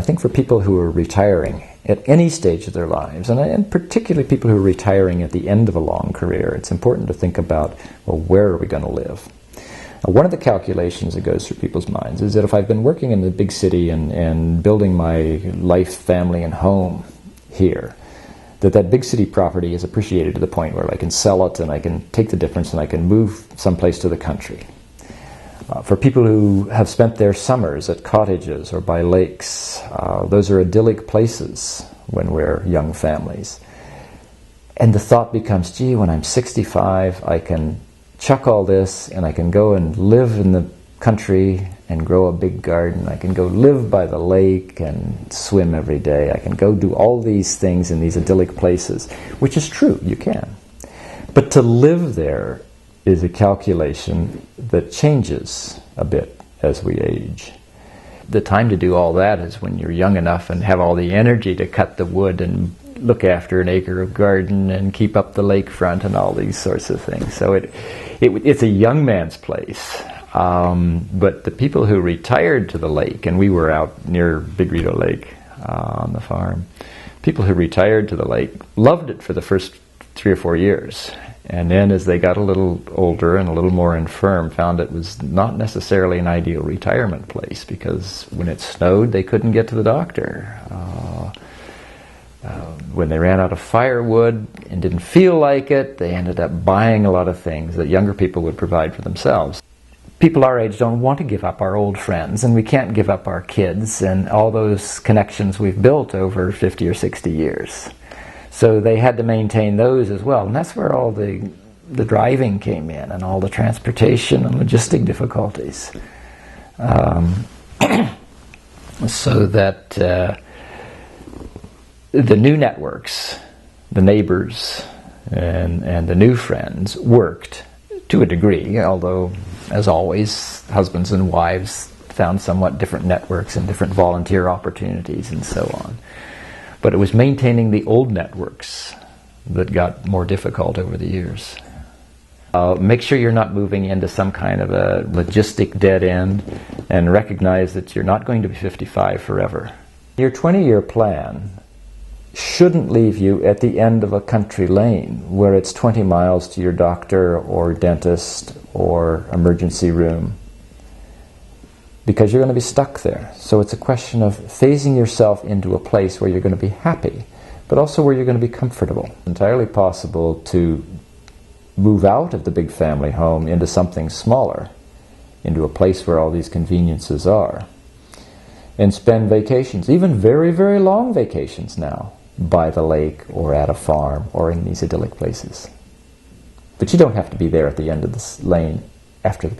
think for people who are retiring at any stage of their lives, and particularly people who are retiring at the end of a long career, it's important to think about, well, where are we going to live? Now, one of the calculations that goes through people's minds is that if I've been working in the big city and building my life, family, and home here, that big city property is appreciated to the point where I can sell it and I can take the difference and I can move someplace to the country. For people who have spent their summers at cottages or by lakes, those are idyllic places when we're young families. And the thought becomes, gee, when I'm 65, I can chuck all this and I can go and live in the country and grow a big garden. I can go live by the lake and swim every day. I can go do all these things in these idyllic places, which is true, you can. But to live there is a calculation that changes a bit as we age. The time to do all that is when you're young enough and have all the energy to cut the wood and look after an acre of garden and keep up the lakefront and all these sorts of things. So it's a young man's place. But the people who retired to the lake, and we were out near Big Rideau Lake on the farm, people who retired to the lake loved it for the first 3 or 4 years. And then as they got a little older and a little more infirm, found it was not necessarily an ideal retirement place, because when it snowed, they couldn't get to the doctor. When they ran out of firewood and didn't feel like it, they ended up buying a lot of things that younger people would provide for themselves. People our age don't want to give up our old friends, and we can't give up our kids and all those connections we've built over 50 or 60 years. So they had to maintain those as well, and that's where all the driving came in, and all the transportation and logistic difficulties. So that the new networks, the neighbors, and the new friends worked to a degree, although, as always, husbands and wives found somewhat different networks and different volunteer opportunities and so on. But it was maintaining the old networks that got more difficult over the years. Make sure you're not moving into some kind of a logistic dead end, and recognize that you're not going to be 55 forever. Your 20-year plan shouldn't leave you at the end of a country lane where it's 20 miles to your doctor or dentist or emergency room, because you're going to be stuck there. So it's a question of phasing yourself into a place where you're going to be happy, but also where you're going to be comfortable. It's entirely possible to move out of the big family home into something smaller, into a place where all these conveniences are, and spend vacations, even very, very long vacations now, by the lake or at a farm or in these idyllic places. But you don't have to be there at the end of this lane after the